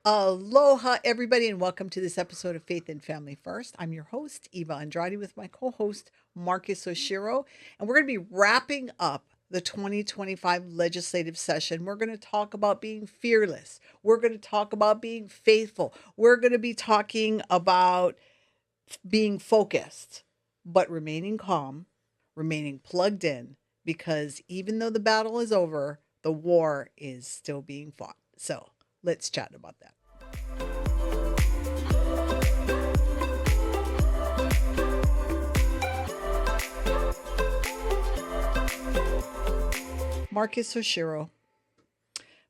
Aloha, everybody, and welcome to this episode of Faith and Family First. I'm your host, Eva Andrade, with my co host, Marcus Oshiro, and we're going to be wrapping up the 2025 legislative session. We're going to talk about being fearless, we're going to talk about being faithful, we're going to be talking about being focused, but remaining calm, remaining plugged in, because even though the battle is over, the war is still being fought. So let's chat about that. Marcus Oshiro.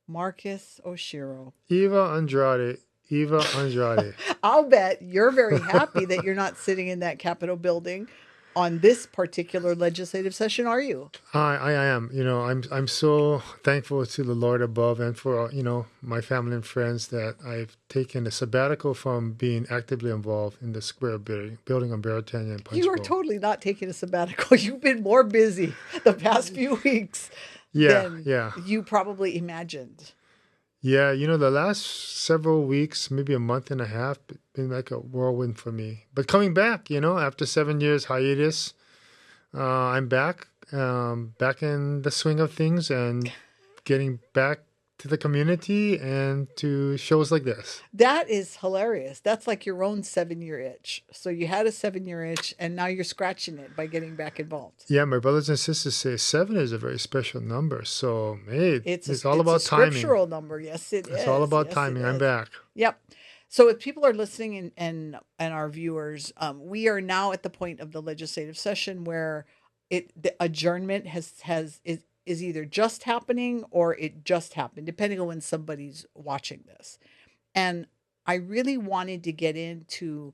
Marcus Oshiro. Eva Andrade. Eva Andrade. I'll bet you're very happy that you're not sitting in that Capitol building on this particular legislative session, are you? I am. I'm so thankful to the Lord above and for my family and friends that I've taken a sabbatical from being actively involved in the square building on Baratania and Punch You are Bowl. totally not taking a sabbatical. You've been more busy the past few weeks than Yeah. you probably imagined. Yeah, the last several weeks, maybe a month and a half, been like a whirlwind for me. But coming back, after 7 years hiatus, I'm back, back in the swing of things and getting back to the community and to shows like this. That is hilarious. That's like your own 7 year itch. So you had a 7 year itch and now you're scratching it by getting back involved. Yeah, my brothers and sisters say seven is a very special number. So, hey, it's all it's about a timing. scriptural number. Yes, it is. It's all about Yes, timing. it I'm is. back. Yep. So if people are listening and our viewers, we are now at the point of the legislative session where the adjournment is either just happening or it just happened, depending on when somebody's watching this. And I really wanted to get into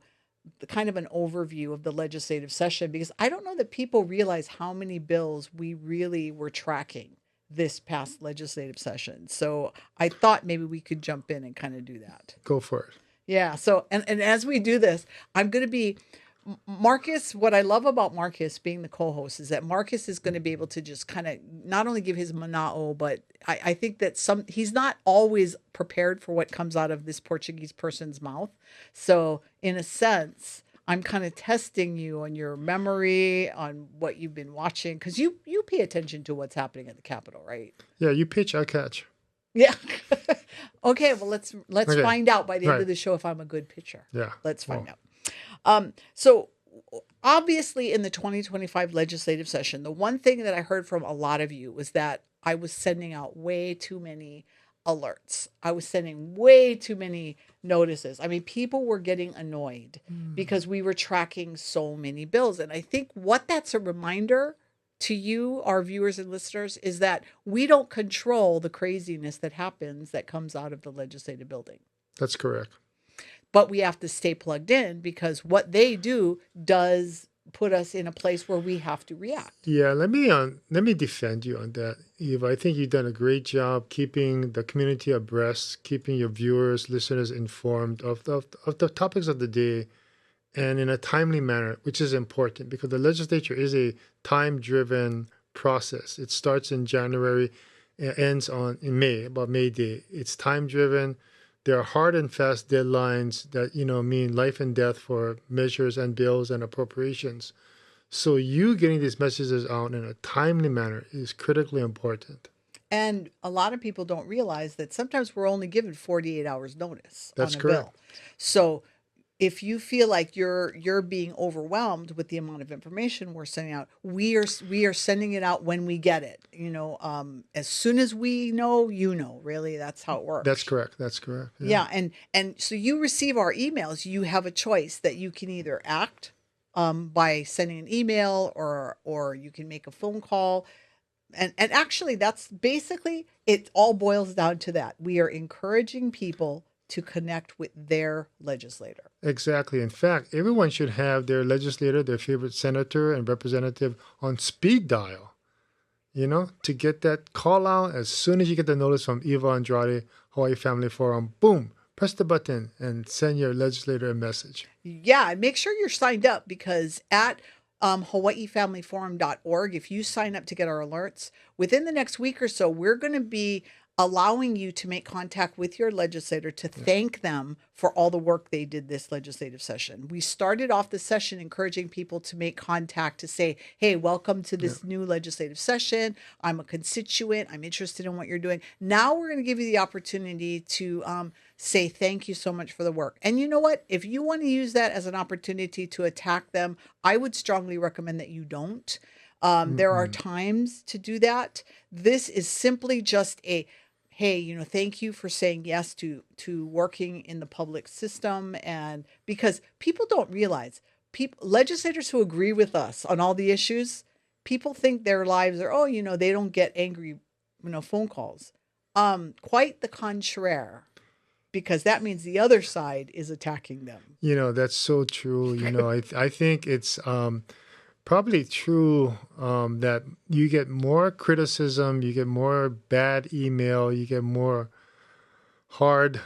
the kind of an overview of the legislative session because I don't know that people realize how many bills we really were tracking this past legislative session. So I thought maybe we could jump in and kind of do that. Go for it. Yeah. So, and as we do this, I'm going to be Marcus. What I love about Marcus being the co-host is that Marcus is going to be able to just kind of not only give his manao, but I think that he's not always prepared for what comes out of this Portuguese person's mouth. So in a sense, I'm kind of testing you on your memory, on what you've been watching, because you pay attention to what's happening at the Capitol, right? Yeah, you pitch, I catch. Yeah. Okay. Well, let's Okay. find out by the end Right. of the show if I'm a good pitcher. Yeah. Let's find Well, out. So obviously in the 2025 legislative session, the one thing that I heard from a lot of you was that I was sending out way too many alerts. I was sending way too many notices. I mean, people were getting annoyed because we were tracking so many bills. And I think what that's a reminder to you, our viewers and listeners, is that we don't control the craziness that happens that comes out of the legislative building. that's correct. But we have to stay plugged in because what they do does put us in a place where we have to react. Yeah, let me defend you on that, Eva. I think you've done a great job keeping the community abreast, keeping your viewers, listeners informed of the topics of the day, and in a timely manner, which is important because the legislature is a time-driven process. It starts in January, ends in May, about May Day. It's time-driven. There are hard and fast deadlines that mean life and death for measures and bills and appropriations. So you getting these messages out in a timely manner is critically important. And a lot of people don't realize that sometimes we're only given 48 hours notice That's on a correct. bill. So if you feel like you're being overwhelmed with the amount of information we're sending out, we are sending it out when we get it. As soon as we know, really, that's how it works. That's correct. That's correct. Yeah, and so you receive our emails. You have a choice that you can either act by sending an email or you can make a phone call. And actually, that's basically it. All boils down to that. We are encouraging people to connect with their legislator. Exactly. In fact, everyone should have their legislator, their favorite senator and representative on speed dial, to get that call out as soon as you get the notice from Eva Andrade, Hawaii Family Forum, boom, press the button and send your legislator a message. Yeah, and make sure you're signed up because at hawaiifamilyforum.org, if you sign up to get our alerts, within the next week or so, we're going to be allowing you to make contact with your legislator to thank them for all the work they did this legislative session. We started off the session encouraging people to make contact to say, hey, welcome to Yeah. this new legislative session. I'm a constituent. I'm interested in what you're doing. Now we're going to give you the opportunity to say thank you so much for the work. And you know what? If you want to use that as an opportunity to attack them, I would strongly recommend that you don't. There are Mm-mm. times to do that. This is simply just a hey, thank you for saying yes to working in the public system. And because people don't realize, people legislators who agree with us on all the issues, people think their lives are, they don't get angry, phone calls. Quite the contraire, because that means the other side is attacking them. That's so true. I think it's probably true that you get more criticism, you get more bad email, you get more hard,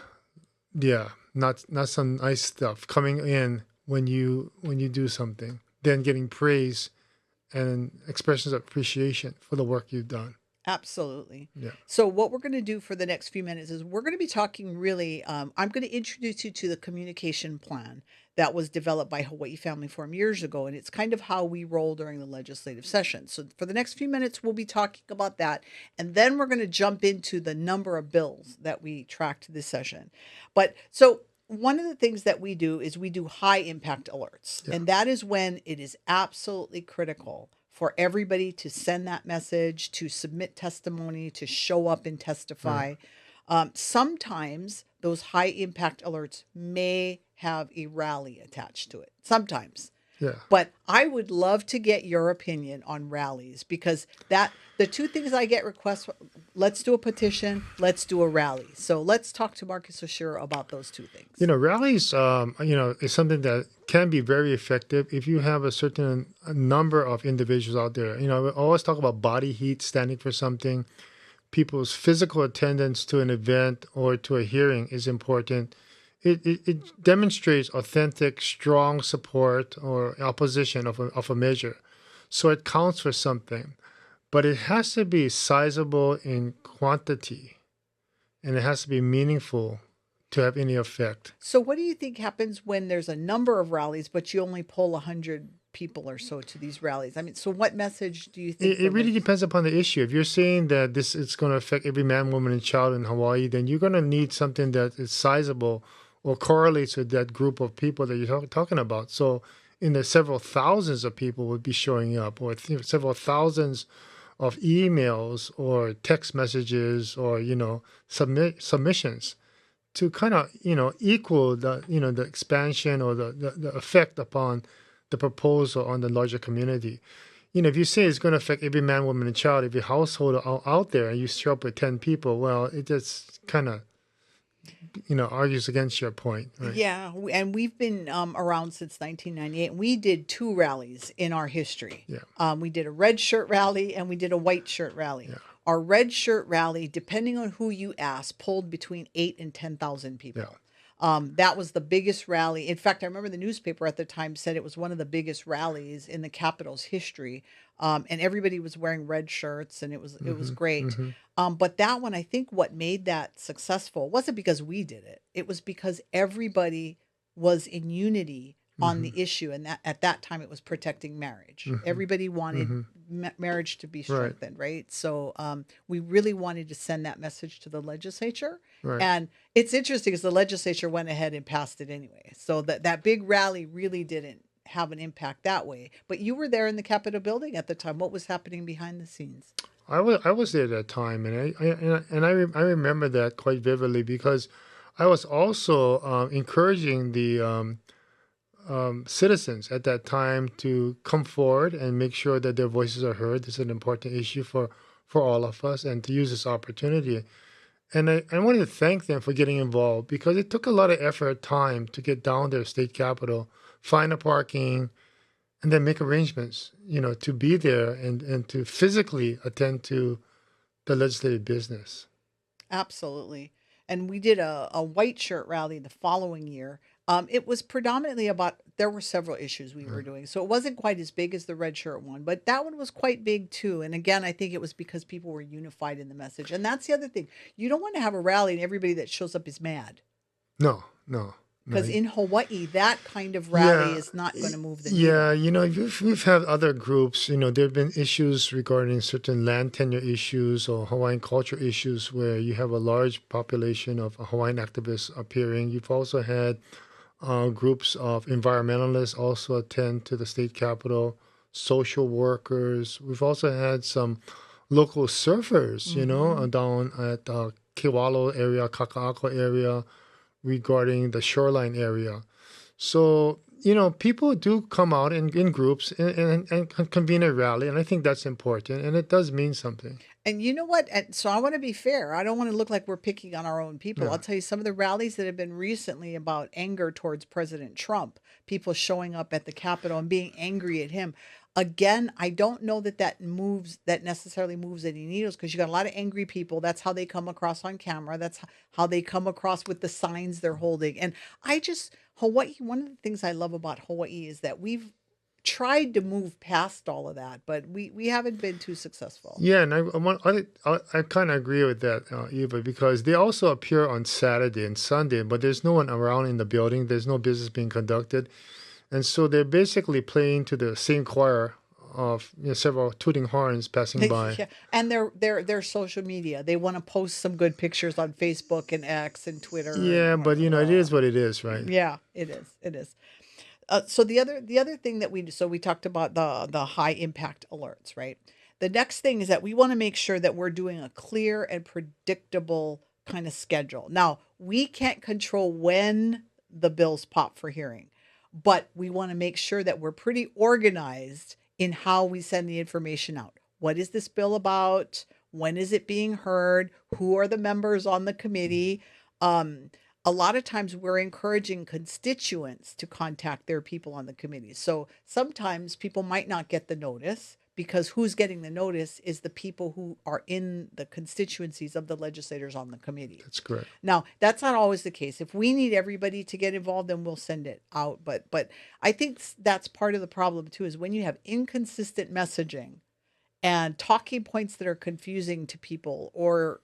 yeah, not some nice stuff coming in when you do something, than getting praise and expressions of appreciation for the work you've done. Absolutely. Yeah. So, what we're going to do for the next few minutes is we're going to be talking really. I'm going to introduce you to the communication plan that was developed by Hawaii Family Forum years ago. And it's kind of how we roll during the legislative session. So, for the next few minutes, we'll be talking about that. And then we're going to jump into the number of bills that we tracked this session. But so, one of the things that we do is we do high impact alerts. Yeah. And that is when it is absolutely critical for everybody to send that message, to submit testimony, to show up and Right. testify. Sometimes those high impact alerts may have a rally attached to it. Sometimes. Yeah. But I would love to get your opinion on rallies, because the two things I get requests, let's do a petition, let's do a rally. So let's talk to Marcus O'Shea about those two things. Rallies, is something that can be very effective if you have a certain number of individuals out there. We always talk about body heat standing for something. People's physical attendance to an event or to a hearing is important. It demonstrates authentic, strong support or opposition of a measure. So it counts for something. But it has to be sizable in quantity, and it has to be meaningful to have any effect. So what do you think happens when there's a number of rallies, but you only pull 100 people or so to these rallies? I mean, so what message do you think? It really depends upon the issue. If you're saying that this is going to affect every man, woman, and child in Hawaii, then you're going to need something that is sizable or correlates with that group of people that you're talking about. So in the several thousands of people would be showing up, or several thousands of emails or text messages or submissions to kind of equal the expansion or the effect upon the proposal on the larger community. If you say it's going to affect every man, woman, and child, every household out there, and you show up with 10 people, well, it just kind of argues against your point, right? Yeah, and we've been around since 1998. We did two rallies in our history. Yeah. We did a red shirt rally and we did a white shirt rally. Yeah. Our red shirt rally, depending on who you ask, pulled between 8 and 10,000 people. Yeah. That was the biggest rally. In fact, I remember the newspaper at the time said it was one of the biggest rallies in the Capitol's history. And everybody was wearing red shirts, and it was great. Mm-hmm. But that one, I think what made that successful wasn't because we did it. It was because everybody was in unity on the issue, and that at that time it was protecting marriage. Everybody wanted marriage to be strengthened, right? So we really wanted to send that message to the legislature. Right. And it's interesting because the legislature went ahead and passed it anyway. So that big rally really didn't have an impact that way. But you were there in the Capitol building at the time. What was happening behind the scenes? I was there at that time, and I remember that quite vividly, because I was also encouraging the citizens at that time to come forward and make sure that their voices are heard. This is an important issue for all of us, and to use this opportunity. And I wanted to thank them for getting involved, because it took a lot of effort, time to get down there, state capitol, find a parking, and then make arrangements, to be there and to physically attend to the legislative business. Absolutely. And we did a white shirt rally the following year. It was predominantly about, there were several issues we were doing. So it wasn't quite as big as the red shirt one, but that one was quite big too. And again, I think it was because people were unified in the message. And that's the other thing. You don't want to have a rally and everybody that shows up is mad. No, no, no. Because in Hawaii, that kind of rally Yeah, is not going to move the yeah. needle. You know, we've had other groups. You know, there have been issues regarding certain land tenure issues or Hawaiian culture issues where you have a large population of Hawaiian activists appearing. You've also had groups of environmentalists also attend to the state capitol, social workers. We've also had some local surfers, you know, Mm-hmm. down at Kewalo area, Kaka'ako area, regarding the shoreline area. So, you know, people do come out in groups and convene a rally, and I think that's important, and it does mean something. And you know what? And so I want to be fair. I don't want to look like we're picking on our own people. Yeah. I'll tell you some of the rallies that have been recently about anger towards President Trump, people showing up at the Capitol and being angry at him. Again, I don't know that that necessarily moves any needles because you got a lot of angry people. That's how they come across on camera. That's how they come across with the signs they're holding. And Hawaii, one of the things I love about Hawaii is that we've tried to move past all of that, but we haven't been too successful. Yeah, and I kind of agree with that, Eva, because they also appear on Saturday and Sunday, but there's no one around in the building. There's no business being conducted, and so they're basically playing to the same choir of several tooting horns passing by. Yeah, and their social media. They want to post some good pictures on Facebook and X and Twitter, and Yeah, I'm like, but it oh, is what it is, right? yeah, it is. It is. So the other thing that we talked about the high impact alerts, right? The next thing is that we want to make sure that we're doing a clear and predictable kind of schedule. Now, we can't control when the bills pop for hearing, but we want to make sure that we're pretty organized in how we send the information out. What is this bill about? When is it being heard? Who are the members on the committee? Um, a lot of times we're encouraging constituents to contact their people on the committee. So sometimes people might not get the notice because who's getting the notice is the people who are in the constituencies of the legislators on the committee. That's correct. Now, that's not always the case. If we need everybody to get involved, then we'll send it out. But I think that's part of the problem too, is when you have inconsistent messaging and talking points that are confusing to people, or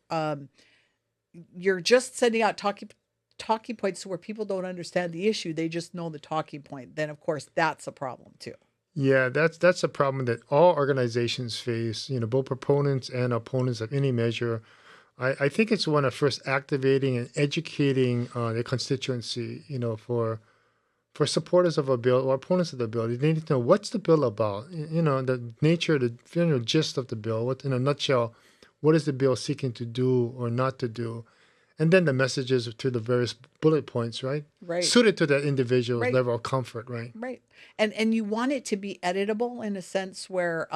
you're just sending out talking points where people don't understand the issue, they just know the talking point, then of course that's a problem too. Yeah, that's a problem that all organizations face. You know, both proponents and opponents of any measure. I think it's one of first activating and educating the constituency. You know, for supporters of a bill or opponents of the bill, they need to know what's the bill about. You know, the nature, the gist of the bill. What, in a nutshell, what is the bill seeking to do or not to do, and then the messages to the various bullet points, right? Right. Suited to that individual's Right. level of comfort, right? Right. And you want it to be editable in a sense where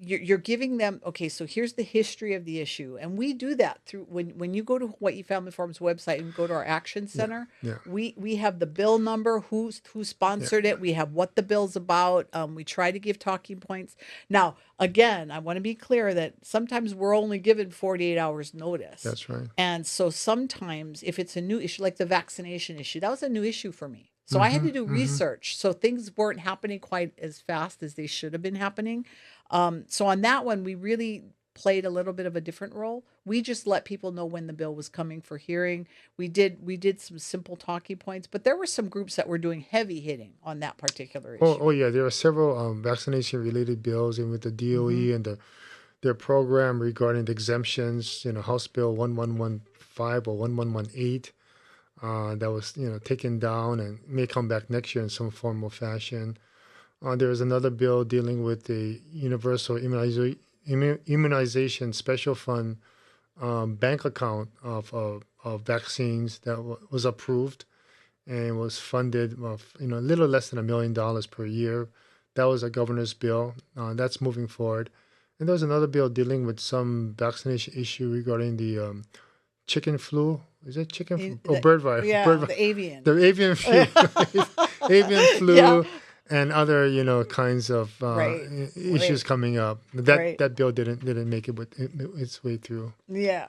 you're giving them, okay, so here's the history of the issue. And we do that through when you go to Hawaii Family Forum's website and go to our action Yeah, center, yeah, we have the bill number, who yeah. sponsored it, we have what the bill's about. We try to give talking points. Now, again, I want to be clear that sometimes we're only given 48 hours notice. That's right. And so sometimes if it's a new issue, like the vaccination issue, that was a new issue for me. So I had Mm-hmm. to do Mm-hmm. research. So things weren't happening quite as fast as they should have been happening. So on that one, we really played a little bit of a different role. We just let people know when the bill was coming for hearing. We did some simple talking points, but there were some groups that were doing heavy hitting on that particular issue. Oh yeah, there are several vaccination related bills, and with the Hmm. DOE and their program regarding the exemptions, you know, House Bill 1115 or 1118, that was taken down and may come back next year in some form or fashion. There is another bill dealing with the universal immunization special fund bank account of vaccines that was approved and was funded of a little less than $1 million per year. That was a governor's bill. That's moving forward. And there was another bill dealing with some vaccination issue regarding the chicken flu. Is it chicken flu? Oh, bird flu. Yeah, the avian. The avian flu. Avian Yeah, flu and other kinds of right, issues right, coming up. That right. that bill didn't make its way through. Yeah.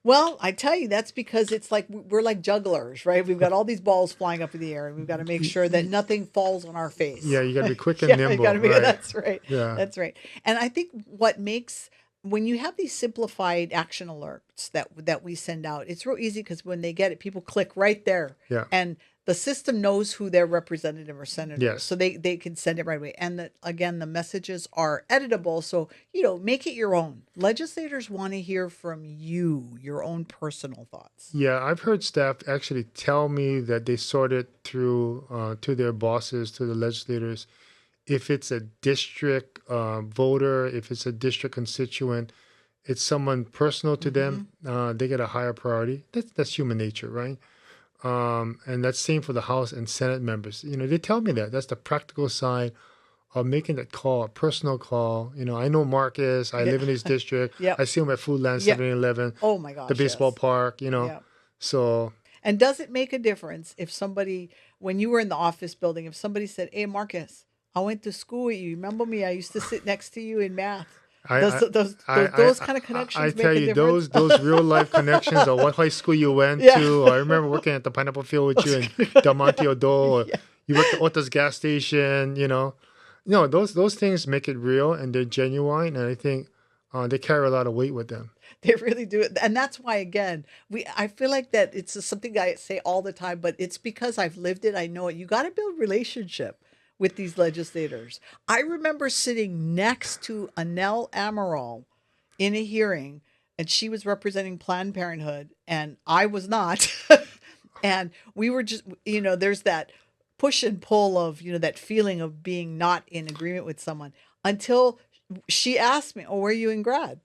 Well, I tell you, that's because it's like we're like jugglers, right? We've got all these balls flying up in the air, and we've got to make Y- sure that y- nothing falls on our Yeah, face. you got to be quick and Yeah, you got nimble, to be. right? That's right. Yeah. That's right. And I think what makes when you have these simplified action alerts that we send out, it's real easy because when they get it, people click right there, Yeah. and the system knows who their representative or senator is, Yes. so they can send it right away. And again, the messages are editable, so make it your own. Legislators want to hear from you, your own personal thoughts. Yeah, I've heard staff actually tell me that they sort it through to their bosses, to the legislators. If it's a district voter, if it's a district constituent, it's someone personal to them, they get a higher priority. That's human nature, right? And that's same for the House and Senate members. They tell me that. That's the practical side of making that call, a personal call. I know Marcus. I Yeah. live in his district. Yep. I see him at Foodland Yep. 7-Eleven, Oh my the gosh, baseball yes. park. Yeah. So, And does it make a difference if somebody, when you were in the office building, if somebody said, "Hey, Marcus, I went to school with you. Remember me? I used to sit next to you in math." I, Those I, those I, those, those I, kind of I connections make tell a you, difference. those real life connections of what high school you went Yeah. to. I remember working at the Pineapple Field with you in Del Monte Odo, or Yeah. you worked at Ota's gas station. No, those things make it real and they're genuine, and I think they carry a lot of weight with them. They really do. And that's why, again, I feel like that it's something I say all the time, but it's because I've lived it. I know it. You got to build relationship with these legislators. I remember sitting next to Anel Amaral in a hearing, and she was representing Planned Parenthood, and I was not. And we were just, there's that push and pull of, that feeling of being not in agreement with someone until she asked me, "Oh, where are you in grad?"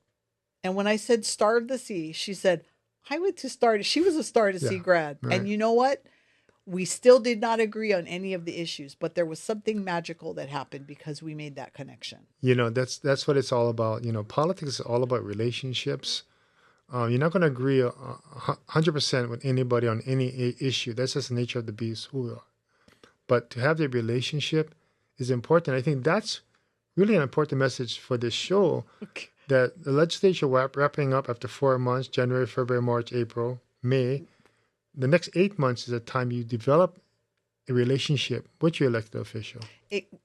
And when I said Star of the Sea, she said, "I went to Star." She was a Star to Sea Yeah, grad. right. And you know what? We still did not agree on any of the issues, but there was something magical that happened because we made that connection. That's what it's all about. Politics is all about relationships. You're not going to agree 100% with anybody on any issue. That's just the nature of the beast. Who we are. But to have the relationship is important. I think that's really an important message for this show, Okay. that the legislature wrapping up after 4 months, January, February, March, April, May. The next 8 months is the time you develop a relationship with your elected official.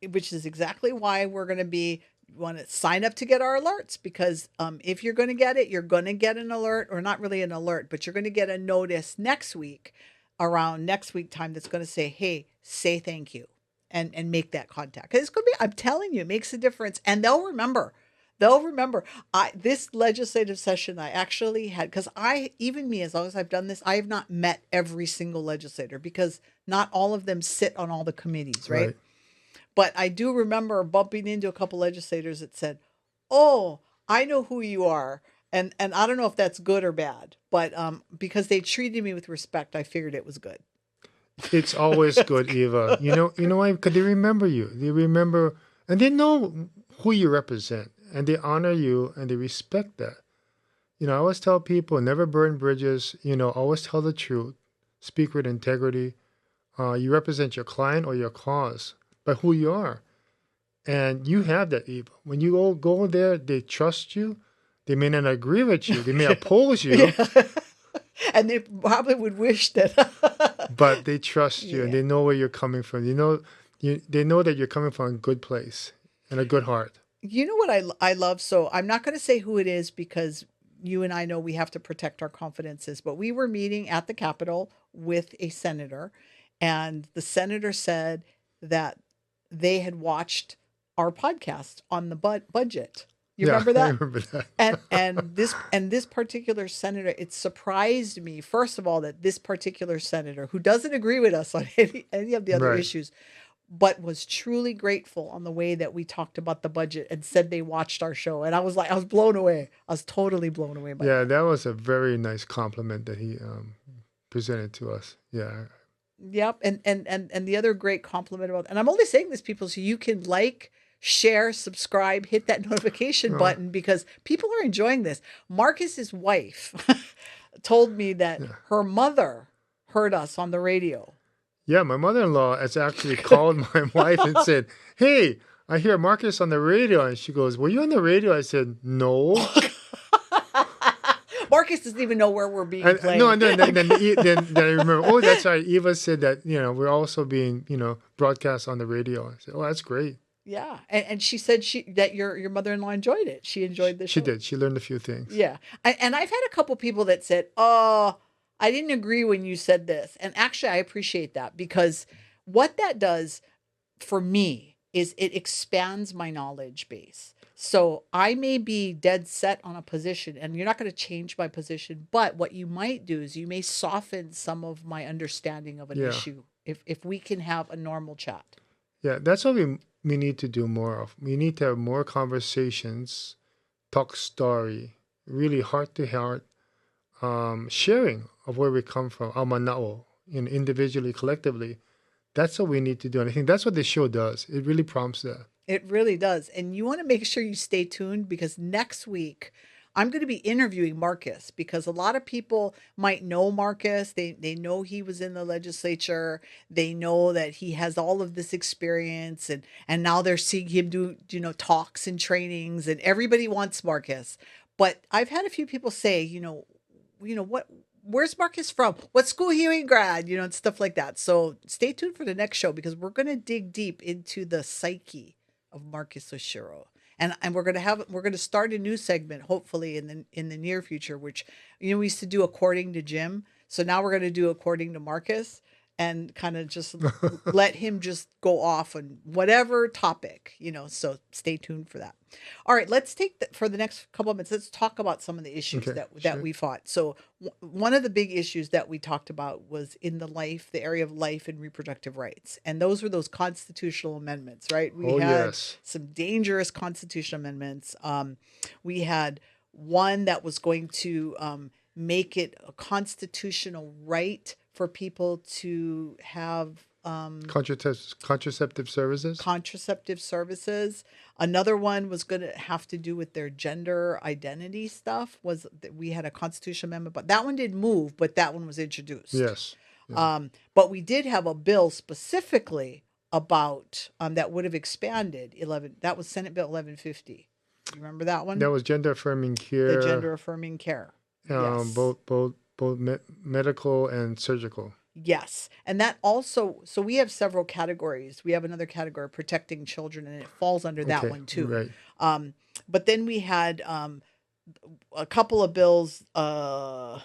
Which is exactly why we're going to want to sign up to get our alerts, because if you're going to get it, you're going to get an alert, or not really an alert, but you're going to get a notice next week, around next week time, that's going to say, "Hey, say thank you," and make that contact. 'Cause it's going to be, I'm telling you, it makes a difference, and they'll remember. They'll remember. This legislative session I actually had, because even me, as long as I've done this, I have not met every single legislator because not all of them sit on all the committees, right? Right. But I do remember bumping into a couple legislators that said, "Oh, I know who you are." And I don't know if that's good or bad, but because they treated me with respect, I figured it was good. It's always good, Eva. Why? Because they remember you. They remember, and they know who you represent, and they honor you, and they respect that. I always tell people, never burn bridges. Always tell the truth. Speak with integrity. You represent your client or your cause by who you are. And you have that, Eva. When you all go there, they trust you. They may not agree with you. They may oppose you, Yeah. And they probably would wish that. but they trust you, and Yeah. they know where you're coming from. They know that you're coming from a good place and a good heart. You know what I love? So I'm not going to say who it is because you and I know we have to protect our confidences, but we were meeting at the Capitol with a senator, and the senator said that they had watched our podcast on the budget. You Yeah, remember I that? remember that. And this particular senator, it surprised me, first of all, that this particular senator, who doesn't agree with us on any of the other Right. issues, but was truly grateful on the way that we talked about the budget and said they watched our show. And I was blown away. I was totally blown away by Yeah, that. that was a very nice compliment that he presented to us. Yeah. Yep. And the other great compliment about, and I'm only saying this, people, so you can share, subscribe, hit that notification Oh, button, because people are enjoying this. Marcus's wife told me that yeah. her mother heard us on the radio. Yeah, my mother-in-law has actually called my wife and said, "Hey, I hear Marcus on the radio." And she goes, "Were you on the radio?" I said, "No." Marcus doesn't even know where we're being And, played. no, and then I remember. Oh, that's right. Eva said that we're also being broadcast on the radio. I said, oh, that's great. Yeah, and she said that your mother-in-law enjoyed it. She enjoyed the She show. did. She learned a few things. Yeah, and I've had a couple people that said, "Oh, I didn't agree when you said this," and actually, I appreciate that because what that does for me is it expands my knowledge base. So I may be dead set on a position and you're not going to change my position, but what you might do is you may soften some of my understanding of an Yeah. issue if we can have a normal chat. Yeah, that's what we need to do more of. We need to have more conversations, talk story, really heart to heart, sharing of where we come from, our manao, individually, collectively. That's what we need to do. And I think that's what this show does. It really prompts that. It really does. And you want to make sure you stay tuned because next week I'm going to be interviewing Marcus because a lot of people might know Marcus. They know he was in the legislature. They know that he has all of this experience and now they're seeing him do, talks and trainings and everybody wants Marcus. But I've had a few people say, what where's Marcus from? What school he grad? And stuff like that. So stay tuned for the next show because we're going to dig deep into the psyche of Marcus Oshiro. And we're gonna start a new segment hopefully in the near future, which we used to do according to Jim. So now we're gonna do according to Marcus and kind of just let him just go off on whatever topic, so stay tuned for that. All right, let's take for the next couple of minutes. Let's talk about some of the issues Okay, that sure. we fought. So one of the big issues that we talked about was in the area of life and reproductive rights. And those were those constitutional amendments, right? We Oh, had yes. some dangerous constitutional amendments. We had one that was going to make it a constitutional right for people to have Contraceptive services. contraceptive services. Another one was going to have to do with their gender identity stuff. Was that we had a constitutional amendment, but that one didn't move. But that one was introduced. Yes. Yeah. But we did have a bill specifically about that would have expanded 11. That was Senate Bill 1150. You remember that one? That was gender affirming The care. gender affirming care. Yes. Both medical and surgical. Yes. And that also, so we have several categories. We have another category, protecting children, and it falls under that Okay, one too. right. But then we had a couple of bills. The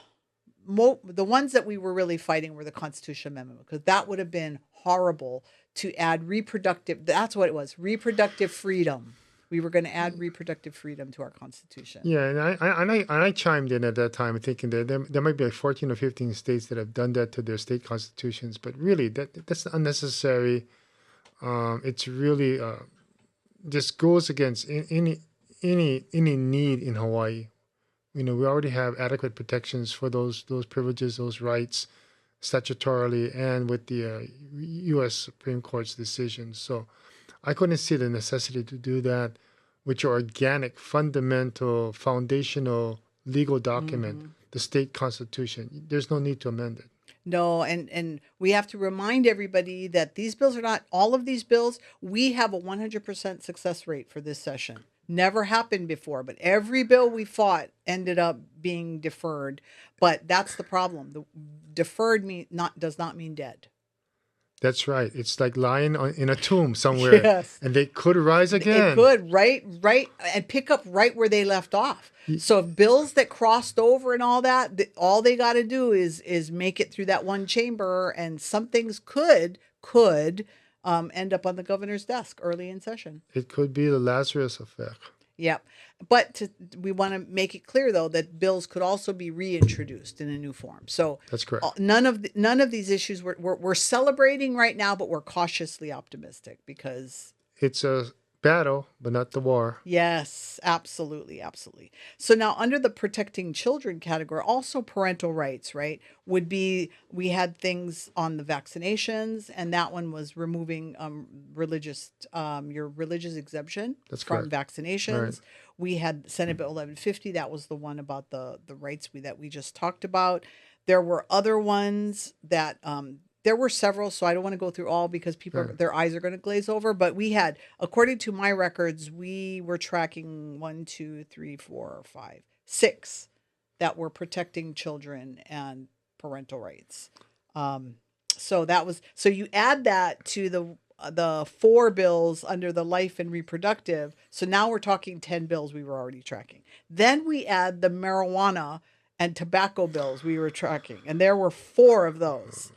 ones that we were really fighting were the Constitutional Amendment, because that would have been horrible to add reproductive. That's what it was, reproductive freedom. We were going to add reproductive freedom to our Constitution. Yeah, and I chimed in at that time thinking that there might be like 14 or 15 states that have done that to their state constitutions, but really that's unnecessary. It's really just goes against any need in Hawaii. We already have adequate protections for those privileges, those rights, statutorily and with the U.S. Supreme Court's decisions. So I couldn't see the necessity to do that with your organic, fundamental, foundational legal document, the state constitution. There's no need to amend it. No, and we have to remind everybody that these bills are not all of these bills. We have a 100% success rate for this session. Never happened before, but every bill we fought ended up being deferred. But that's the problem. The deferred does not mean dead. That's right. It's like lying in a tomb somewhere. Yes. And they could rise again. It could, right, and pick up right where they left off. So if bills that crossed over and all that, all they got to do is make it through that one chamber, and some things could end up on the governor's desk early in session. It could be the Lazarus effect. Yep. But we want to make it clear, though, that bills could also be reintroduced in a new form. So that's correct. None of these issues we're celebrating right now, but we're cautiously optimistic because it's a battle, but not the war. Yes, absolutely, absolutely. So now under the protecting children category, also parental rights, right, would be, we had things on the vaccinations, and that one was removing your religious exemption from vaccinations. Right. We had Senate Bill 1150. That was the one about the rights that we just talked about. There were other ones that there were several, so I don't want to go through all because people, their eyes are going to glaze over. But we had, according to my records, we were tracking 6 that were protecting children and parental rights. Um, so you add that to the 4 bills under the life and reproductive. So now we're talking 10 bills we were already tracking. Then we add the marijuana and tobacco bills we were tracking, and there were 4 of those.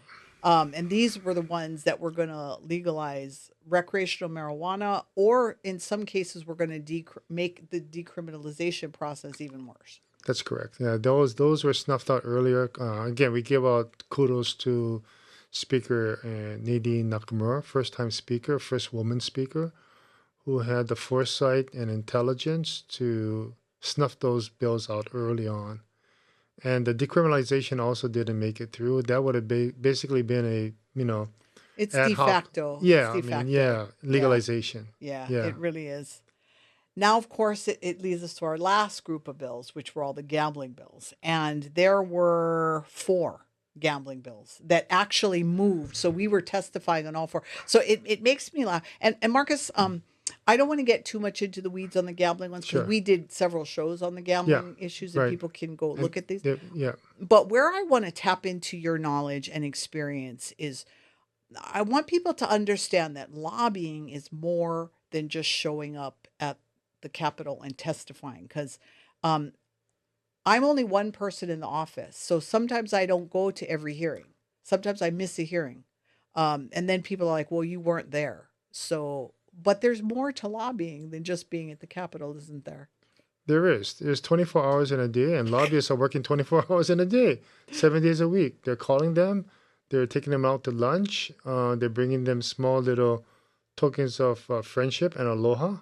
And these were the ones that were going to legalize recreational marijuana, or in some cases, we're going to make the decriminalization process even worse. That's correct. Yeah, those were snuffed out earlier. Again, we give out kudos to Speaker Nadine Nakamura, first time speaker, first woman speaker, who had the foresight and intelligence to snuff those bills out early on. And the decriminalization also didn't make it through. That would have basically been a, It's ad de hoc. facto. Yeah, It's de facto. yeah, legalization. Yeah, Yeah. it really is. Now, of course, it leads us to our last group of bills, which were all the gambling bills. And there were 4 gambling bills that actually moved. So we were testifying on all 4. So it makes me laugh. And Marcus, I don't want to get too much into the weeds on the gambling ones, because Sure. we did several shows on the gambling issues, and right. people can go look at these. Yeah. But where I want to tap into your knowledge and experience is, I want people to understand that lobbying is more than just showing up at the Capitol and testifying, because um, I'm only one person in the office. So sometimes I don't go to every hearing. Sometimes I miss a hearing. And then people are like, well, you weren't there. So, but there's more to lobbying than just being at the Capitol, isn't there? There is. There's 24 hours in a day, and lobbyists are working 24 hours in a day, 7 days a week. They're calling them. They're taking them out to lunch. They're bringing them small little tokens of friendship and aloha.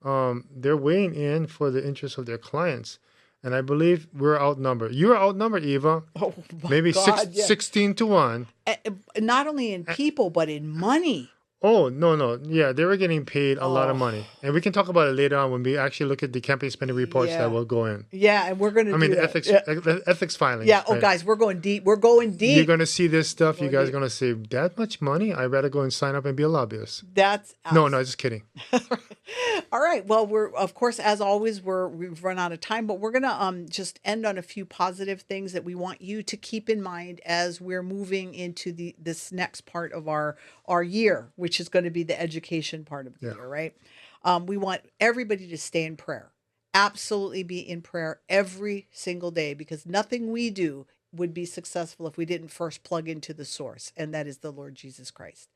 They're weighing in for the interests of their clients. And I believe we're outnumbered. You're outnumbered, Eva. Oh, my Maybe God, yeah. 16 to 1. Not only in people, but in money. Oh, no. Yeah, they were getting paid a lot of Oh. money. And we can talk about it later on when we actually look at the campaign spending reports Yeah. that will go in. Yeah, and we're going to I mean, do the that. ethics filings. Yeah. Oh, right? guys, we're going deep. We're going deep. You're going to see this stuff. You Going guys are deep. going to say, that much money? I'd rather go and sign up and be a lobbyist. That's No, just kidding. All right. Well, we're, of course, as always, we've run out of time, but we're gonna just end on a few positive things that we want you to keep in mind as we're moving into this next part of our year, which is going to be the education part of the year, right? We want everybody to stay in prayer. Absolutely be in prayer every single day, because nothing we do would be successful if we didn't first plug into the source, and that is the Lord Jesus Christ.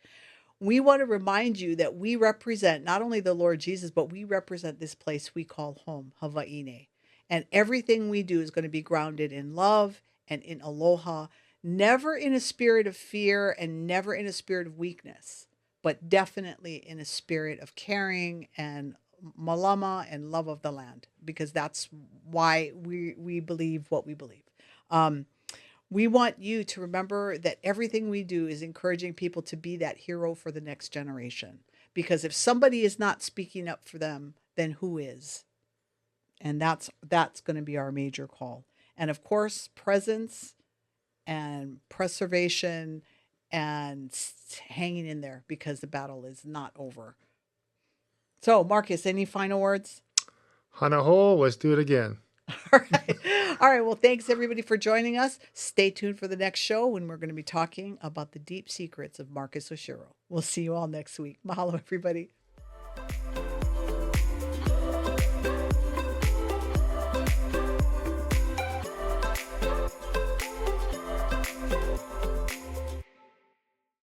We want to remind you that we represent not only the Lord Jesus, but we represent this place we call home, Hawaii. And everything we do is going to be grounded in love and in aloha, never in a spirit of fear and never in a spirit of weakness, but definitely in a spirit of caring and malama and love of the land, because that's why we believe what we believe. We want you to remember that everything we do is encouraging people to be that hero for the next generation. Because if somebody is not speaking up for them, then who is? And that's going to be our major call. And of course, presence and preservation and hanging in there, because the battle is not over. So, Marcus, any final words? Hana ho, let's do it again. All right. All right. Well, thanks everybody for joining us. Stay tuned for the next show when we're going to be talking about the deep secrets of Marcus Oshiro. We'll see you all next week. Mahalo, everybody.